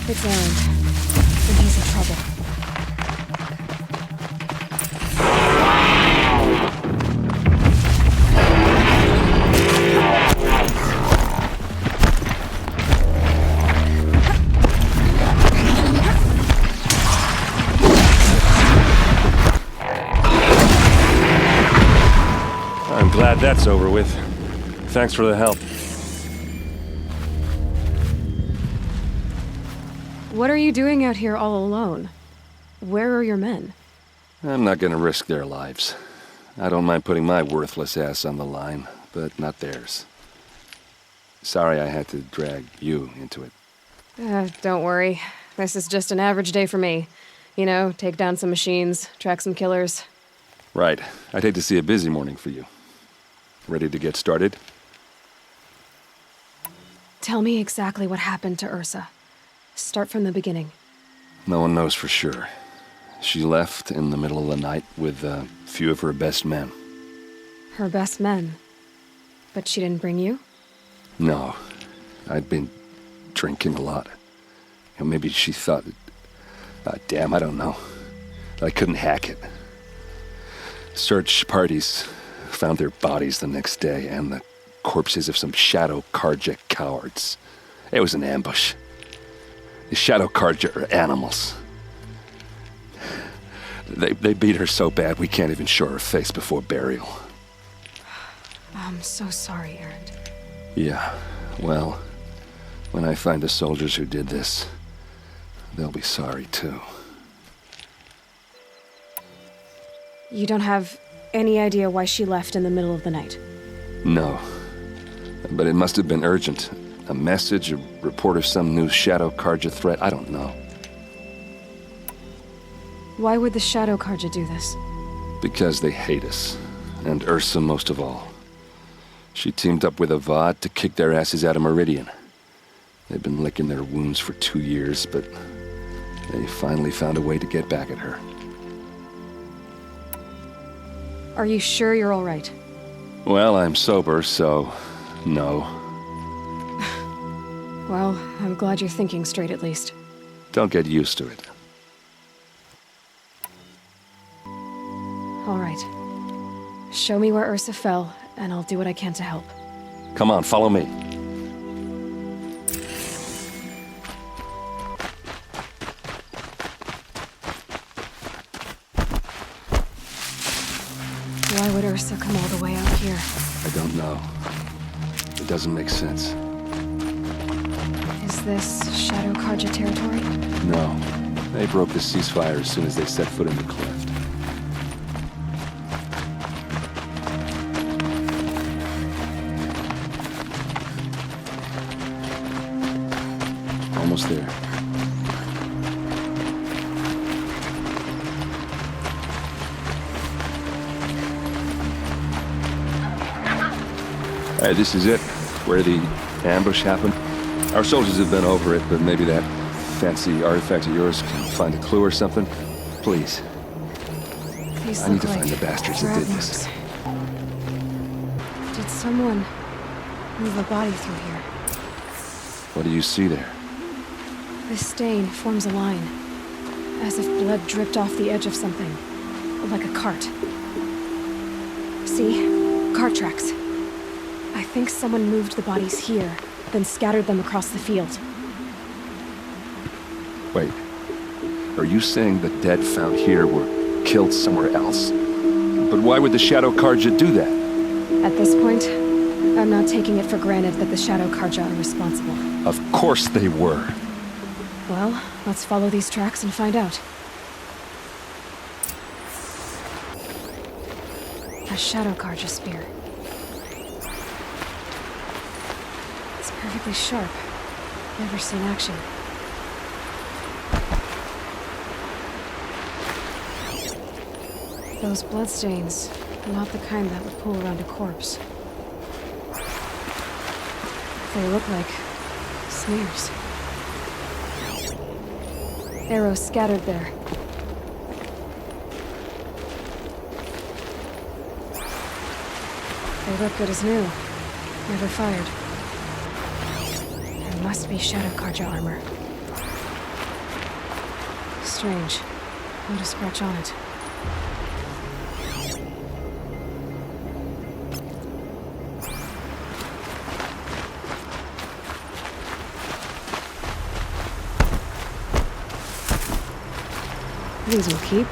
It's Aaron. And he's in trouble. I'm glad that's over with. Thanks for the help. What are you doing out here all alone? Where are your men? I'm not gonna risk their lives. I don't mind putting my worthless ass on the line, but not theirs. Sorry I had to drag you into it. Don't worry. This is just an average day for me. You know, take down some machines, track some killers. Right. I'd hate to see a busy morning for you. Ready to get started? Tell me exactly what happened to Ursa. Start from the beginning. No one knows for sure. She left in the middle of the night with a few of her best men. Her best men? But she didn't bring you? No. I'd been drinking a lot. Maybe she thought... damn, I don't know. I couldn't hack it. Search parties found their bodies the next day and the corpses of some Shadow Karja cowards. It was an ambush. The Shadow Karja are animals. They beat her so bad we can't even show her face before burial. I'm so sorry, Aaron. Yeah, well, when I find the soldiers who did this, they'll be sorry too. You don't have any idea why she left in the middle of the night? No, but it must have been urgent. A message, a report of some new Shadow Karja threat, I don't know. Why would the Shadow Karja do this? Because they hate us, and Ursa most of all. She teamed up with Avad to kick their asses out of Meridian. They've been licking their wounds for 2 years, but they finally found a way to get back at her. Are you sure you're all right? Well, I'm sober, so no. Well, I'm glad you're thinking straight at least. Don't get used to it. All right. Show me where Ursa fell, and I'll do what I can to help. Come on, follow me. Why would Ursa come all the way out here? I don't know. It doesn't make sense. Is this Shadow Karja territory? No. They broke the ceasefire as soon as they set foot in the cleft. Almost there. This is it, where the ambush happened. Our soldiers have been over it, but maybe that fancy artifact of yours can find a clue or something. Please. I need to find the bastards that did this. Did someone move a body through here? What do you see there? This stain forms a line, as if blood dripped off the edge of something, like a cart. See? Cart tracks. I think someone moved the bodies here, then scattered them across the field. Wait. Are you saying the dead found here were killed somewhere else? But why would the Shadow Karja do that? At this point, I'm not taking it for granted that the Shadow Karja are responsible. Of course they were. Well, let's follow these tracks and find out. A Shadow Karja spear. It's perfectly sharp. Never seen action. Those bloodstains, not the kind that would pull around a corpse. They look like smears. Arrows scattered there. They look good as new. Never fired. There must be Shadow Karja armor. strange. Not a scratch on it. These will keep.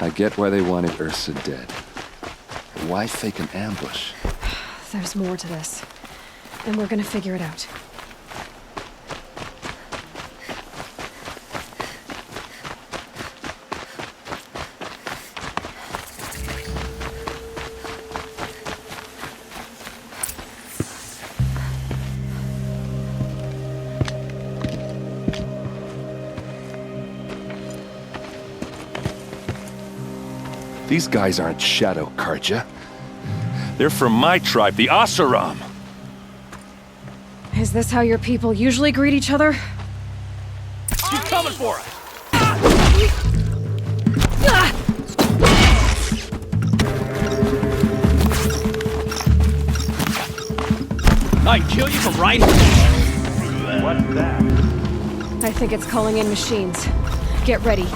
I get why they wanted Ursa dead. But why fake an ambush? There's more to this. And we're gonna figure it out. These guys aren't Shadow Karja. They're from my tribe, the Oseram. Is this how your people usually greet each other? She's coming for us! I kill you from right here. What's that? I think it's calling in machines. Get ready.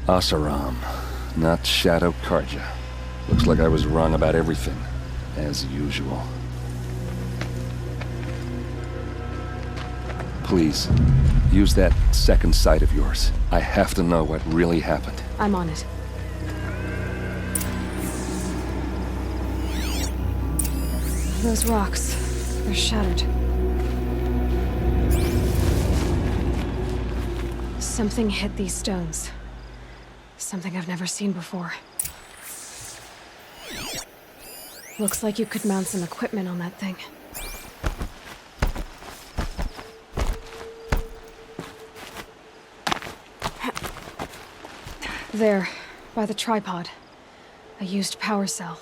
Oseram, not Shadow Karja. Looks like I was wrong about everything, as usual. Please, use that second sight of yours. I have to know what really happened. I'm on it. Those rocks, they're shattered. Something hit these stones. Something I've never seen before. Looks like you could mount some equipment on that thing. There, by the tripod. A used power cell.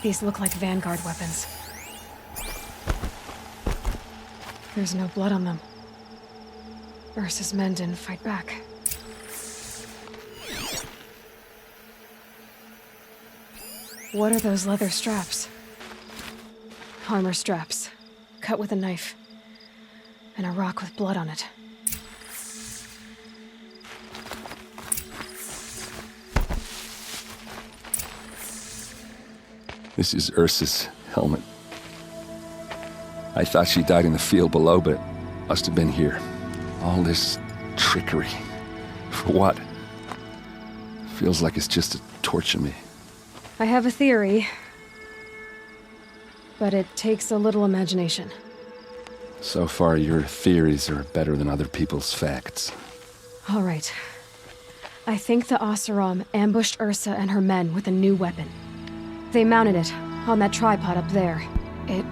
These look like Vanguard weapons. There's no blood on them. Ursa's men didn't fight back. What are those leather straps? Armor straps, cut with a knife. And a rock with blood on it. This is Ursa's helmet. I thought she died in the field below, but must have been here. All this trickery. For what? Feels like it's just to torture me. I have a theory. But it takes a little imagination. So far, your theories are better than other people's facts. All right. I think the Oseram ambushed Ursa and her men with a new weapon. They mounted it on that tripod up there. It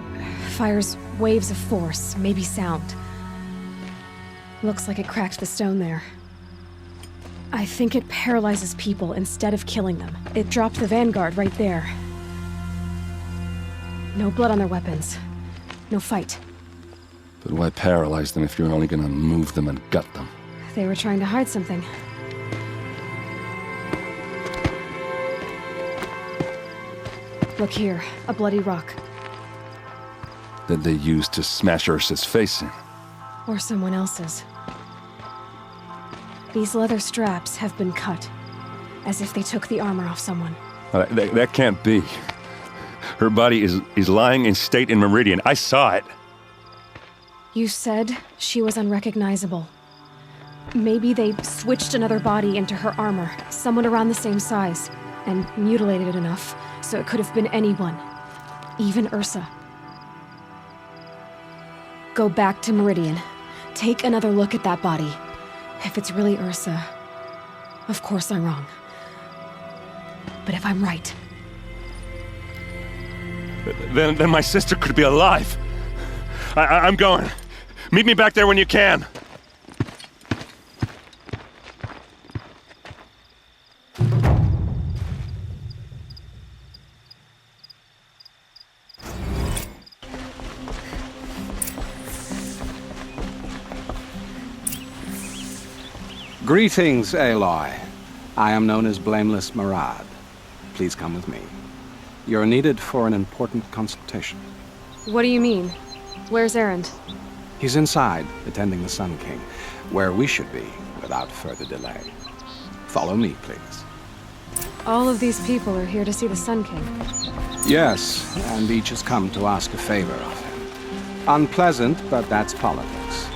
fires waves of force, maybe sound. Looks like it cracked the stone there. I think it paralyzes people instead of killing them. It dropped the Vanguard right there. No blood on their weapons. No fight. But why paralyze them if you're only gonna move them and gut them? They were trying to hide something. Look here, a bloody rock. That they used to smash Ursa's face in. Or someone else's. These leather straps have been cut, as if they took the armor off someone. That can't be. Her body is lying in state in Meridian. I saw it. You said she was unrecognizable. Maybe they switched another body into her armor, someone around the same size, and mutilated it enough so it could have been anyone, even Ursa. Go back to Meridian. Take another look at that body. If it's really Ursa, of course I'm wrong. But if I'm right... Then my sister could be alive. I'm going. Meet me back there when you can. Greetings, Aloy. I am known as Blameless Murad. Please come with me. You're needed for an important consultation. What do you mean? Where's Erend? He's inside, attending the Sun King, where we should be without further delay. Follow me, please. All of these people are here to see the Sun King. Yes, and each has come to ask a favor of him. Unpleasant, but that's politics.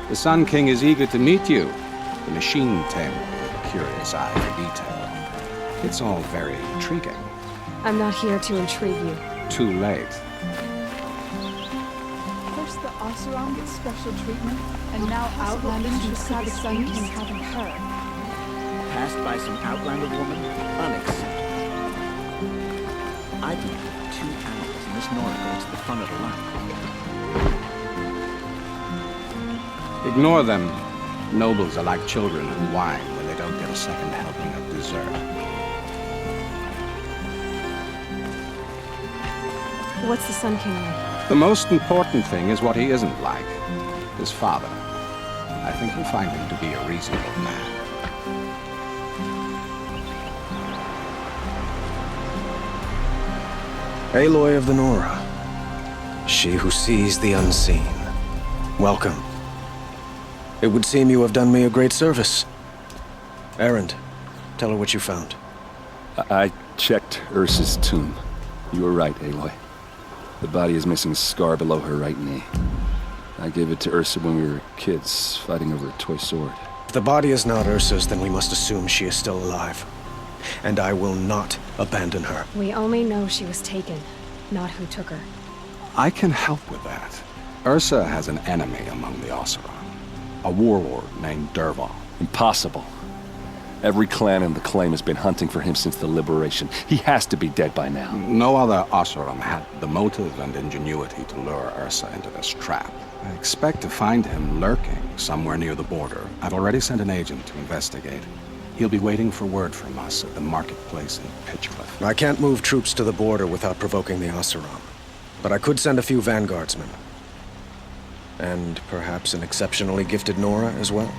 The Sun King is eager to meet you, the machine tamer with a curious eye for detail. It's all very intriguing. I'm not here to intrigue you. Too late. First the Oseram gets special treatment, and now Outlanders who saw the Sun King haven't heard. Passed by some Outlander woman? Unacceptable. I believe 2 animals in this Nora go to the front of the line. Ignore them. Nobles are like children who whine when they don't get a second helping of dessert. What's the Sun King like? The most important thing is what he isn't like. His father. I think you'll find him to be a reasonable man. Aloy of the Nora. She who sees the unseen. Welcome. It would seem you have done me a great service. Erend, tell her what you found. I checked Ursa's tomb. You were right, Aloy. The body is missing a scar below her right knee. I gave it to Ursa when we were kids, fighting over a toy sword. If the body is not Ursa's, then we must assume she is still alive. And I will not abandon her. We only know she was taken, not who took her. I can help with that. Ursa has an enemy among the Oseram. A warlord named Dervahl. Impossible. Every clan in the claim has been hunting for him since the liberation. He has to be dead by now. No other Oseram had the motive and ingenuity to lure Ursa into this trap. I expect to find him lurking somewhere near the border. I've already sent an agent to investigate. He'll be waiting for word from us at the marketplace in Pitchcliff. I can't move troops to the border without provoking the Oseram. But I could send a few vanguardsmen. And perhaps an exceptionally gifted Nora as well.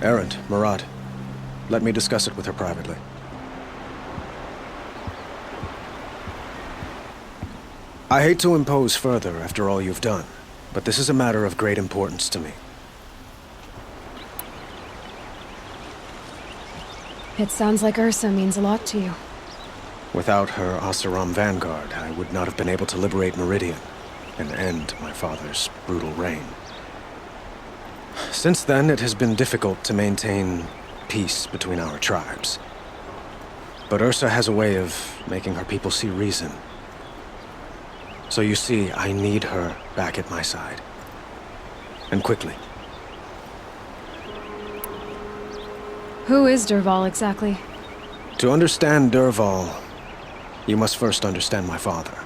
Erend, Murad, let me discuss it with her privately. I hate to impose further after all you've done, but this is a matter of great importance to me. It sounds like Ursa means a lot to you. Without her Oseram vanguard, I would not have been able to liberate Meridian and end my father's brutal reign. Since then, it has been difficult to maintain peace between our tribes. But Ursa has a way of making her people see reason. So you see, I need her back at my side. And quickly. Who is Dervahl exactly? To understand Dervahl, you must first understand my father.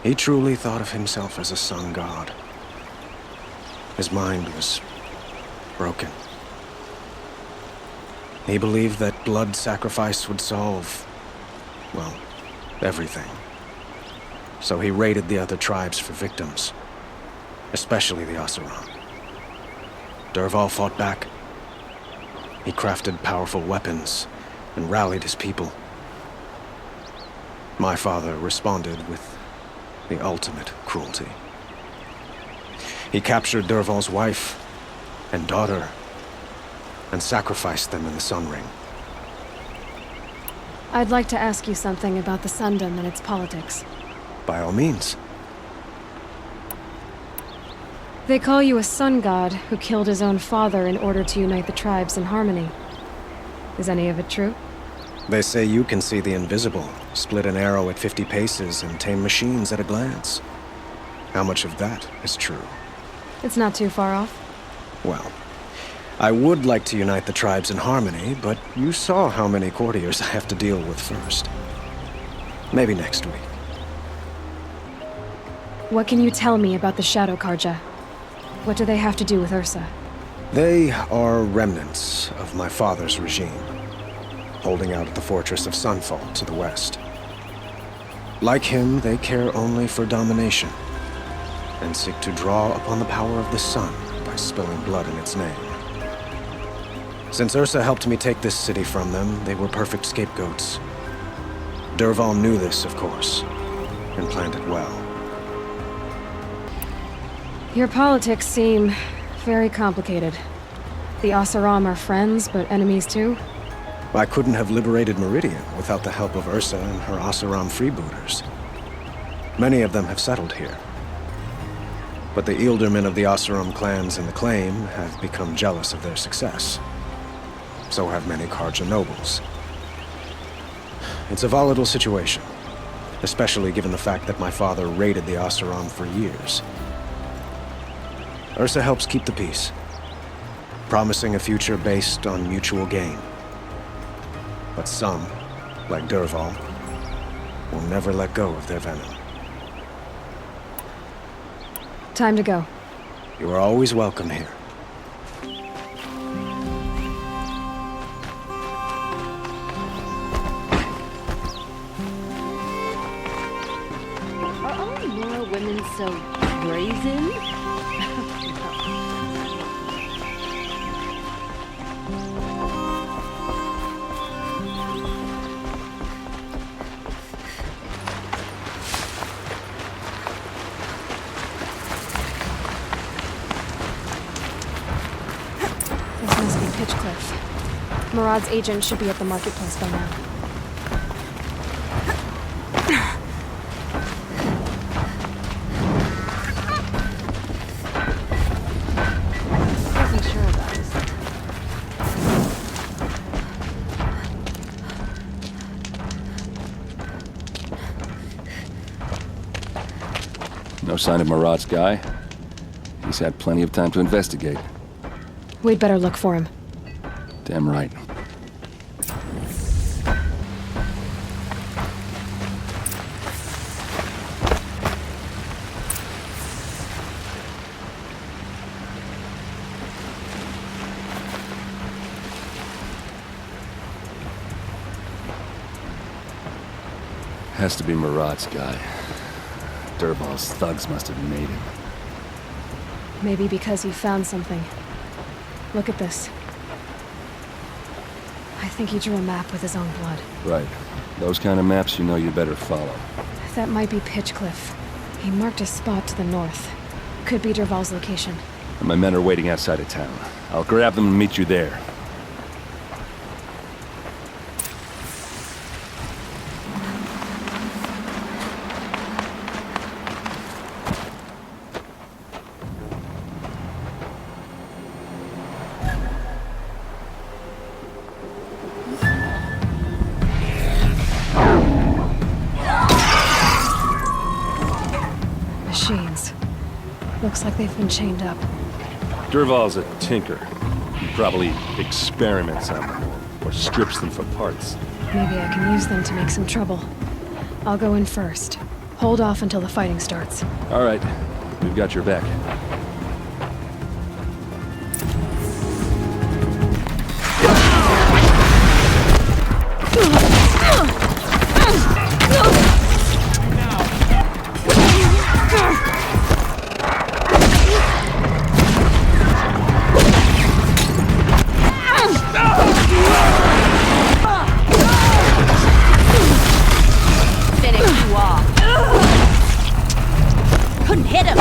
He truly thought of himself as a sun god. His mind was broken. He believed that blood sacrifice would solve, well, everything. So he raided the other tribes for victims, especially the Oseram. Dervahl fought back. He crafted powerful weapons and rallied his people. My father responded with the ultimate cruelty. He captured Dervahl's wife and daughter and sacrificed them in the Sun Ring. I'd like to ask you something about the Sundom and its politics. By all means. They call you a sun god who killed his own father in order to unite the tribes in harmony. Is any of it true? They say you can see the invisible, split an arrow at 50 paces, and tame machines at a glance. How much of that is true? It's not too far off. Well, I would like to unite the tribes in harmony, but you saw how many courtiers I have to deal with first. Maybe next week. What can you tell me about the Shadow Karja? What do they have to do with Ursa? They are remnants of my father's regime, holding out at the fortress of Sunfall to the west. Like him, they care only for domination, and seek to draw upon the power of the sun by spilling blood in its name. Since Ursa helped me take this city from them, they were perfect scapegoats. Dervahl knew this, of course, and planned it well. Your politics seem very complicated. The Oseram are friends, but enemies too? I couldn't have liberated Meridian without the help of Ursa and her Oseram freebooters. Many of them have settled here. But the Ealdormen of the Oseram clans in the Claim have become jealous of their success. So have many Karja nobles. It's a volatile situation, especially given the fact that my father raided the Oseram for years. Ursa helps keep the peace, promising a future based on mutual gain. But some, like Dervahl, will never let go of their venom. Time to go. You are always welcome here. Are all Nora women so brazen? This must be Pitchcliff. Murad's agent should be at the marketplace by now. Wasn't sure about this. No sign of Murad's guy. He's had plenty of time to investigate. We'd better look for him. Damn right. Has to be Murad's guy. Dervahl's thugs must have made him. Maybe because he found something. Look at this. I think he drew a map with his own blood. Right. Those kind of maps you know you better follow. That might be Pitchcliff. He marked a spot to the north. Could be Dervahl's location. And my men are waiting outside of town. I'll grab them and meet you there. Machines. Looks like they've been chained up. Dervahl's a tinker. He probably experiments on them, or strips them for parts. Maybe I can use them to make some trouble. I'll go in first. Hold off until the fighting starts. All right, we've got your back. Finish you off. Couldn't hit him.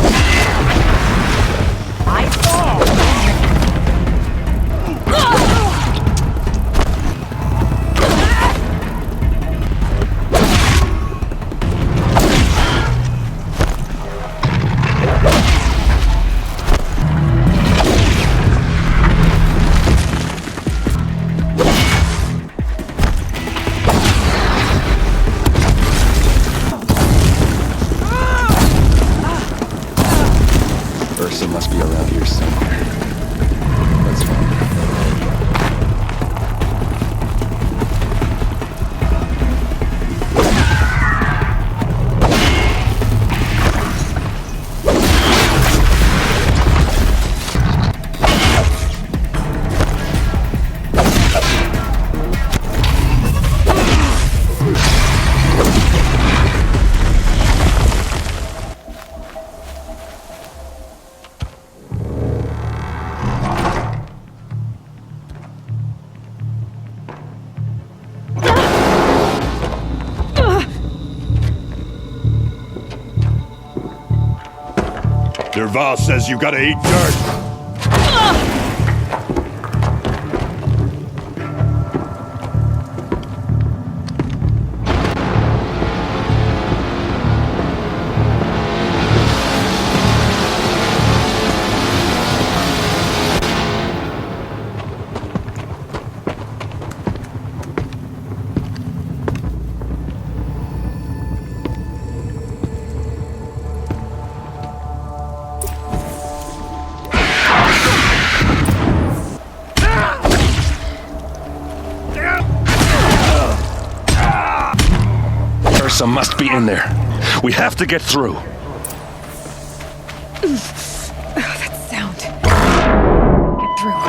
Derval says you gotta eat dirt. Ursa must be in there. We have to get through. That sound. Get through.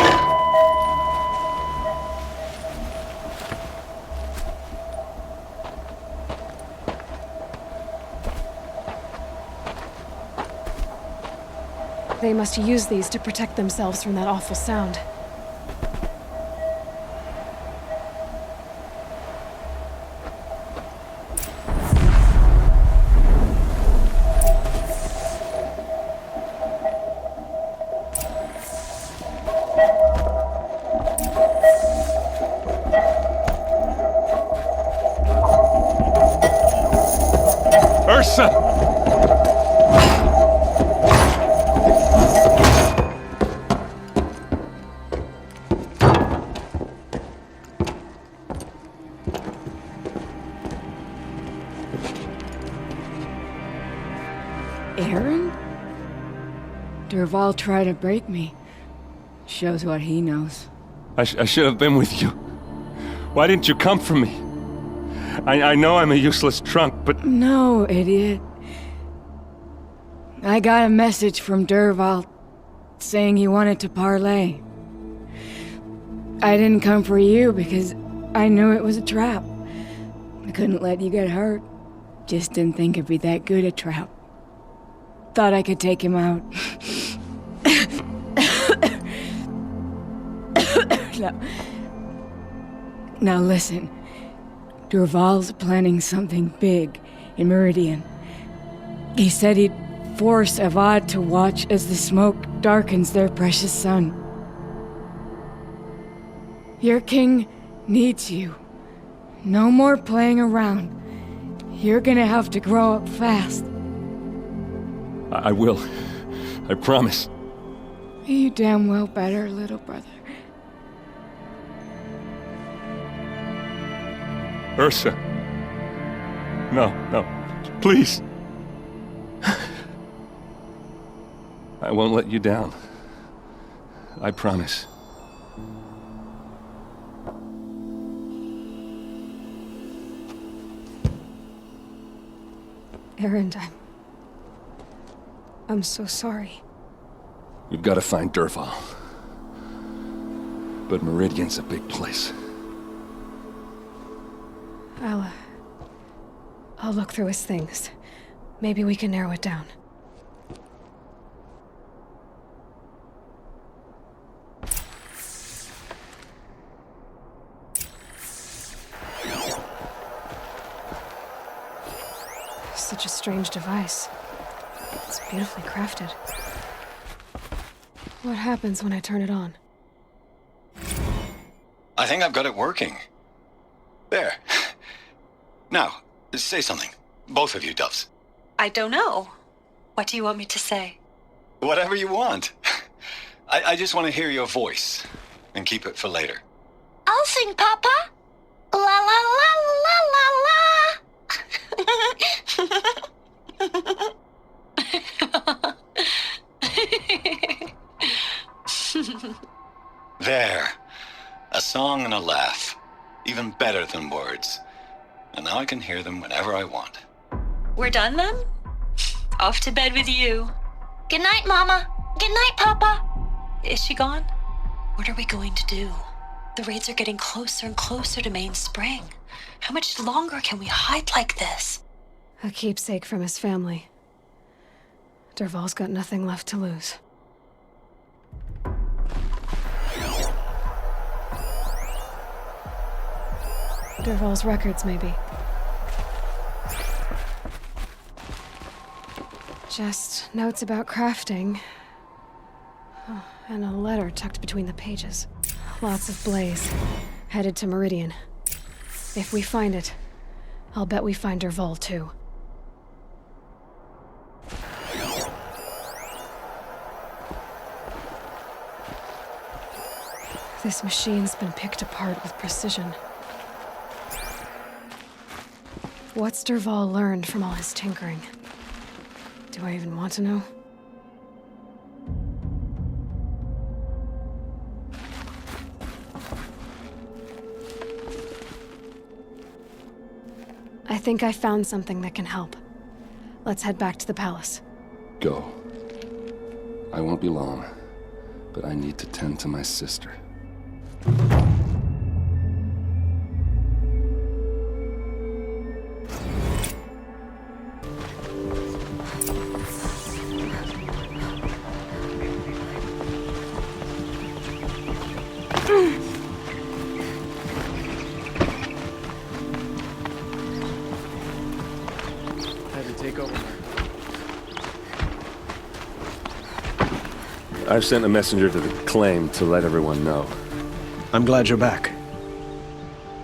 They must use these to protect themselves from that awful sound. Ursa! Aaron? Derval tried to break me. Shows what he knows. I should have been with you. Why didn't you come for me? I know I'm a useless trunk, but... No, idiot. I got a message from Derval saying he wanted to parlay. I didn't come for you because I knew it was a trap. I couldn't let you get hurt. Just didn't think it'd be that good a trap. Thought I could take him out. Now listen. Derval's planning something big in Meridian. He said he'd force Avad to watch as the smoke darkens their precious sun. Your king needs you. No more playing around. You're gonna have to grow up fast. I will. I promise. You damn well better, little brother. Ursa. No, please. I won't let you down. I promise. Aaron, I'm so sorry. We've got to find Derval. But Meridian's a big place. I'll look through his things. Maybe we can narrow it down. Such a strange device. It's beautifully crafted. What happens when I turn it on? I think I've got it working. There. Now, say something. Both of you, Doves. I don't know. What do you want me to say? Whatever you want. I just want to hear your voice. And keep it for later. I'll sing, Papa. La la la la la la. There. A song and a laugh. Even better than words. And now I can hear them whenever I want. We're done then? Off to bed with you. Good night, Mama. Good night, Papa. Is she gone? What are we going to do? The raids are getting closer and closer to Main Spring. How much longer can we hide like this? A keepsake from his family. Derval's got nothing left to lose. Derval's records, maybe. Just notes about crafting. Oh, and a letter tucked between the pages. Lots of blaze. Headed to Meridian. If we find it, I'll bet we find Dervahl too. This machine's been picked apart with precision. What's Dervahl learned from all his tinkering? Do I even want to know? I think I found something that can help. Let's head back to the palace. Go. I won't be long, but I need to tend to my sister. I've sent a messenger to the claim to let everyone know. I'm glad you're back.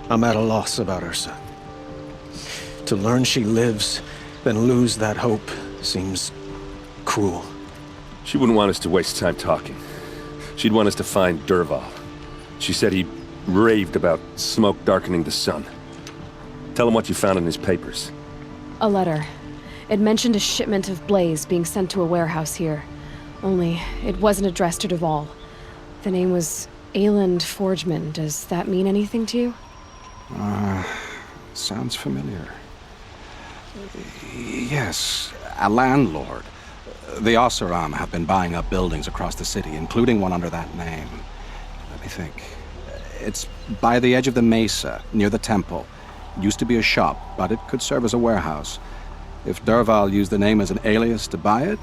I'm at a loss about Ursa. To learn she lives, then lose that hope, seems cruel. She wouldn't want us to waste time talking. She'd want us to find Dervahl. She said he raved about smoke darkening the sun. Tell him what you found in his papers. A letter. It mentioned a shipment of blaze being sent to a warehouse here. Only, it wasn't addressed to Dervahl. The name was Ayland Forgeman. Does that mean anything to you? Sounds familiar. Yes, a landlord. The Oseram have been buying up buildings across the city, including one under that name. Let me think. It's by the edge of the mesa, near the temple. Used to be a shop, but it could serve as a warehouse. If Dervahl used the name as an alias to buy it,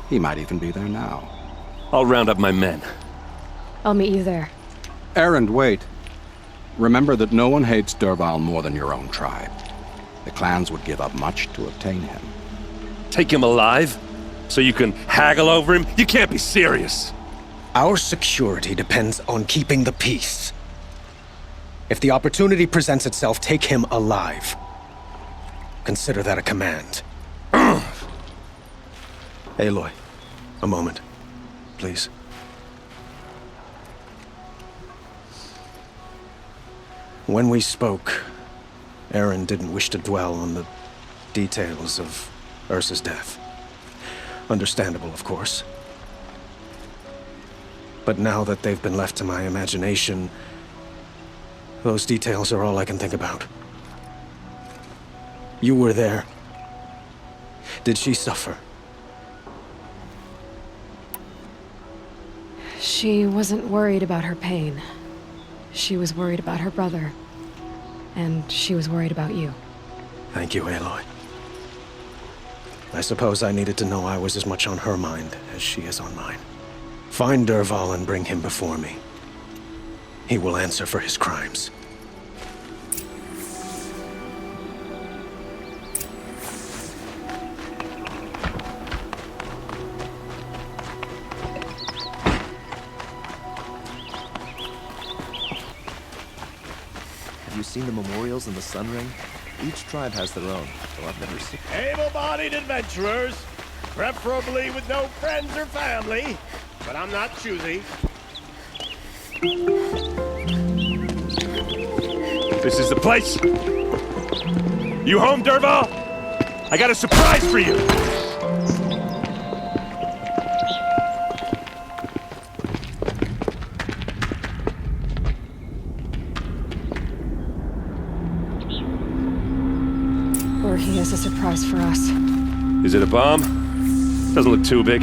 he might even be there now. I'll round up my men. I'll meet you there. Erend, wait. Remember that no one hates Dervahl more than your own tribe. The clans would give up much to obtain him. Take him alive? So you can haggle over him? You can't be serious. Our security depends on keeping the peace. If the opportunity presents itself, take him alive. Consider that a command. Aloy, a moment, please. When we spoke, Erend didn't wish to dwell on the details of Ursa's death. Understandable, of course. But now that they've been left to my imagination, those details are all I can think about. You were there. Did she suffer? She wasn't worried about her pain. She was worried about her brother. And she was worried about you. Thank you, Aloy. I suppose I needed to know I was as much on her mind as she is on mine. Find Dervahl and bring him before me. He will answer for his crimes. Have you seen the memorials in the Sun Ring? Each tribe has their own, though I've never seen... Able-bodied adventurers, preferably with no friends or family, but I'm not choosy. This is the place. You home, Dervahl? I got a surprise for you. Or he has a surprise for us. Is it a bomb? Doesn't look too big.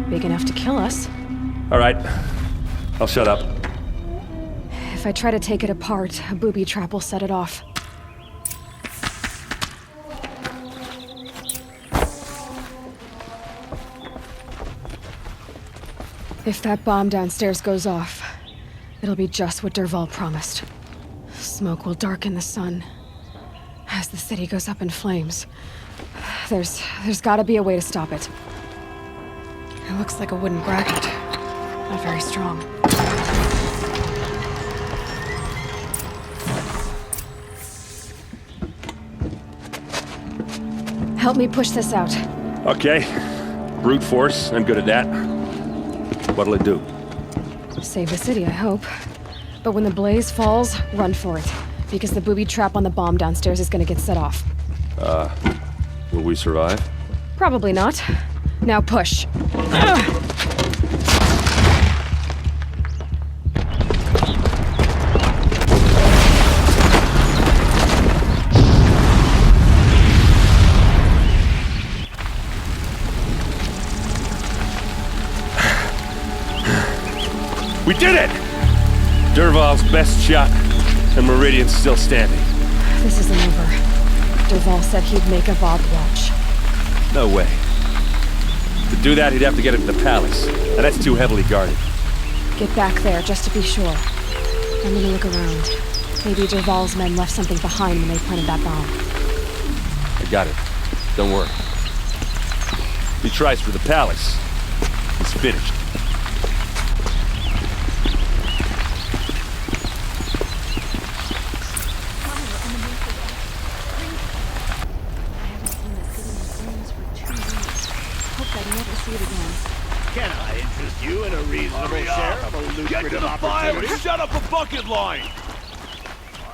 Big enough to kill us. All right. I'll shut up. If I try to take it apart, a booby trap will set it off. If that bomb downstairs goes off, it'll be just what Dervahl promised. Smoke will darken the sun, as the city goes up in flames. There's gotta be a way to stop it. It looks like a wooden bracket. Not very strong. Help me push this out. Okay. Brute force, I'm good at that. What'll it do? Save the city, I hope. But when the blaze falls, run for it. Because the booby trap on the bomb downstairs is gonna get set off. Will we survive? Probably not. Now push. We did it! Dervahl's best shot, and Meridian's still standing. This isn't over. Dervahl said he'd make a Avad watch. No way. To do that, he'd have to get into the palace, and that's too heavily guarded. Get back there, just to be sure. I'm gonna look around. Maybe Dervahl's men left something behind when they planted that bomb. I got it. Don't worry. If he tries for the palace, he's finished. Can I interest you in a reasonable share of a lucrative opportunity? Shut up a bucket line!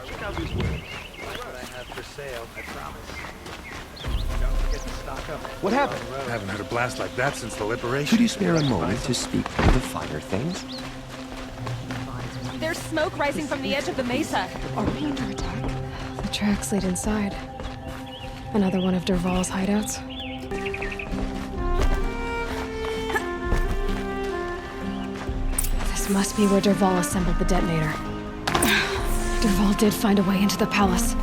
Check out these words. Like what I have for sale, I promise. Don't forget to stock up. What happened? I haven't heard a blast like that since the liberation. Could you spare a moment to speak of the finer things? There's smoke rising from the edge of the mesa. Are we under attack? The tracks lead inside. Another one of Dervahl's hideouts. This must be where Dervahl assembled the detonator. Dervahl did find a way into the palace.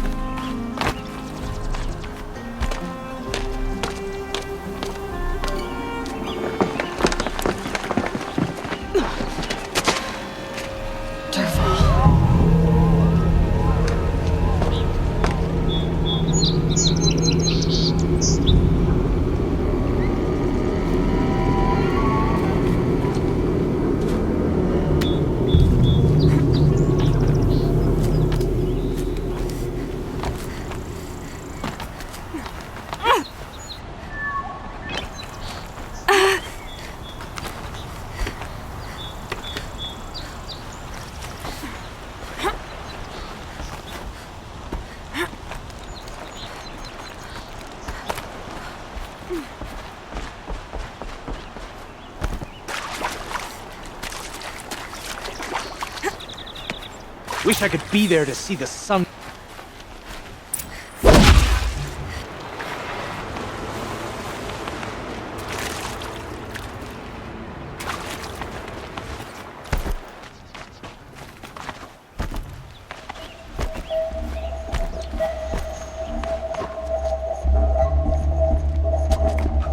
Wish I could be there to see the sun.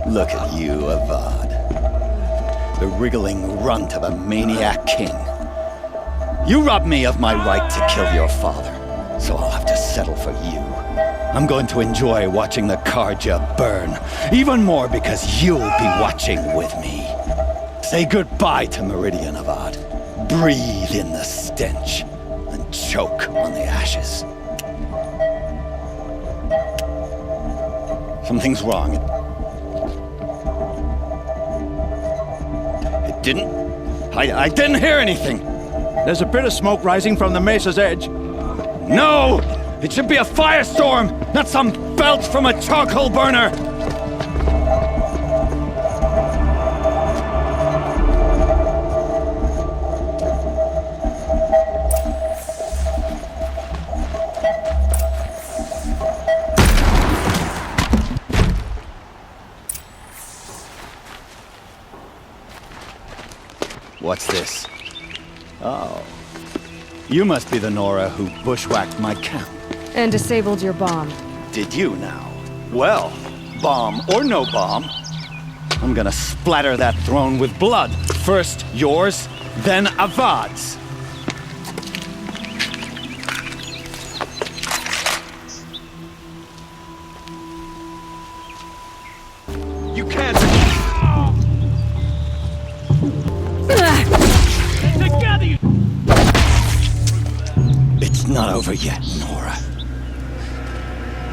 Look at you, Avad. The wriggling runt of a maniac king. You robbed me of my right to kill your father, so I'll have to settle for you. I'm going to enjoy watching the Karja burn, even more because you'll be watching with me. Say goodbye to Meridian, Avad. Breathe in the stench, and choke on the ashes. Something's wrong. It didn't... I didn't hear anything. There's a bit of smoke rising from the mesa's edge. No! It should be a firestorm, not some belch from a charcoal burner! What's this? Oh. You must be the Nora who bushwhacked my camp. And disabled your bomb. Did you now? Well, bomb or no bomb, I'm gonna splatter that throne with blood. First yours, then Avad's. You can't. Together, you. It's not over yet, Nora.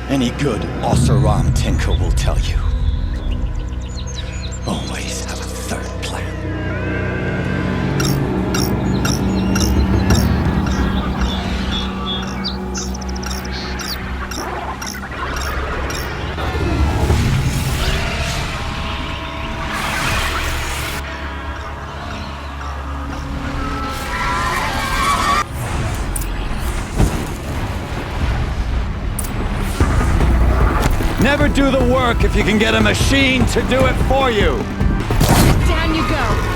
Any good Oseram tinker will tell you. Always have a third plan. Never do the work if you can get a machine to do it for you. Down you go.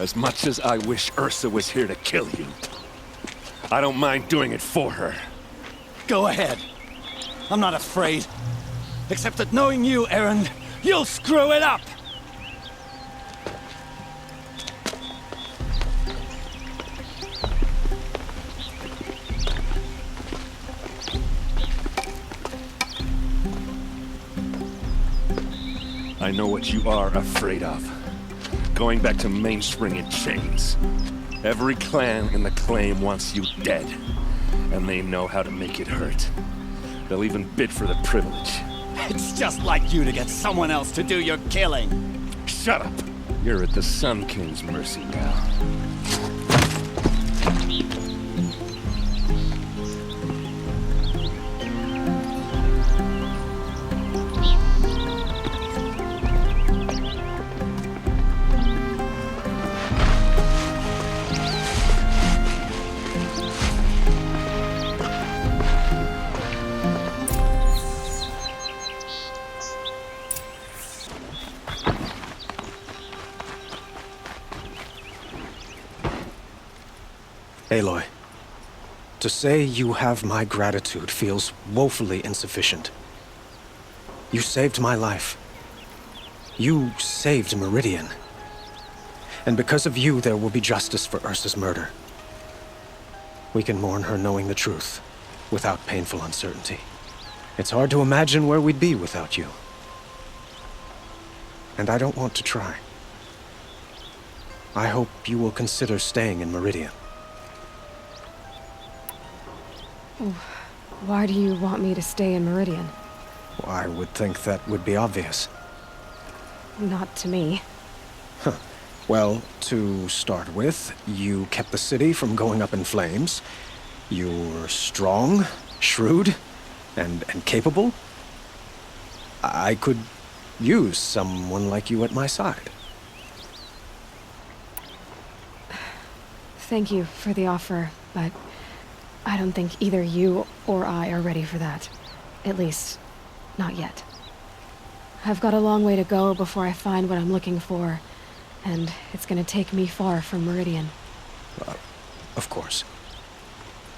As much as I wish Ursa was here to kill you, I don't mind doing it for her. Go ahead. I'm not afraid. Except that knowing you, Aaron, you'll screw it up! I know what you are afraid of. Going back to Mainspring in chains. Every clan in the claim wants you dead, and they know how to make it hurt. They'll even bid for the privilege. It's just like you to get someone else to do your killing. Shut up! You're at the Sun King's mercy now. Aloy, to say you have my gratitude feels woefully insufficient. You saved my life. You saved Meridian. And because of you, there will be justice for Ursa's murder. We can mourn her knowing the truth, without painful uncertainty. It's hard to imagine where we'd be without you. And I don't want to try. I hope you will consider staying in Meridian. Why do you want me to stay in Meridian? I would think that would be obvious. Not to me. Well, to start with, you kept the city from going up in flames. You're strong, shrewd, and capable. I could use someone like you at my side. Thank you for the offer, but I don't think either you or I are ready for that. At least, not yet. I've got a long way to go before I find what I'm looking for, and it's gonna take me far from Meridian. Of course.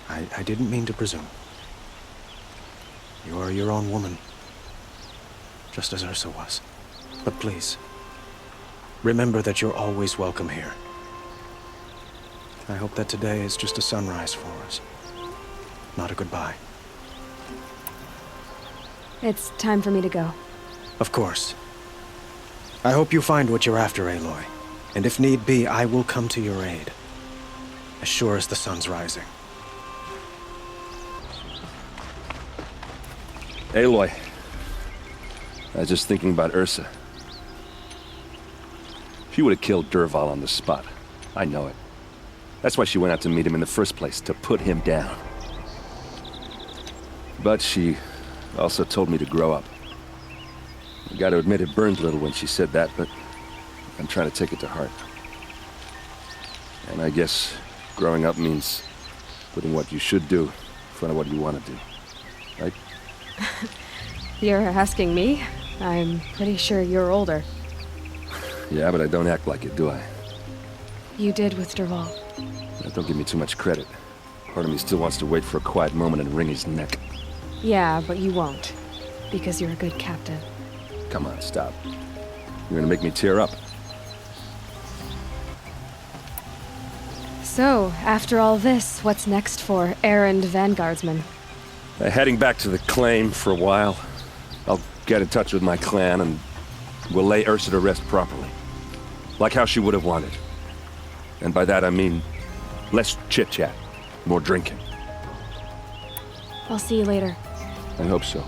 I didn't mean to presume. You are your own woman, just as Ursa was. But please, remember that you're always welcome here. I hope that today is just a sunrise for us, not a goodbye. It's time for me to go. Of course. I hope you find what you're after, Aloy. And if need be, I will come to your aid. As sure as the sun's rising. Aloy, I was just thinking about Ursa. She would have killed Dervahl on the spot. I know it. That's why she went out to meet him in the first place, to put him down. But she also told me to grow up. I gotta admit it burned a little when she said that, but I'm trying to take it to heart. And I guess growing up means putting what you should do in front of what you want to do. Right? You're asking me? I'm pretty sure you're older. Yeah, but I don't act like it, do I? You did with Derval. Don't give me too much credit. Part of me still wants to wait for a quiet moment and wring his neck. Yeah, but you won't. Because you're a good captain. Come on, stop. You're gonna make me tear up. So, after all this, what's next for errand vanguardsman? Heading back to the claim for a while. I'll get in touch with my clan and we'll lay Ursa to rest properly. Like how she would have wanted. And by that I mean less chit-chat, more drinking. I'll see you later. I hope so.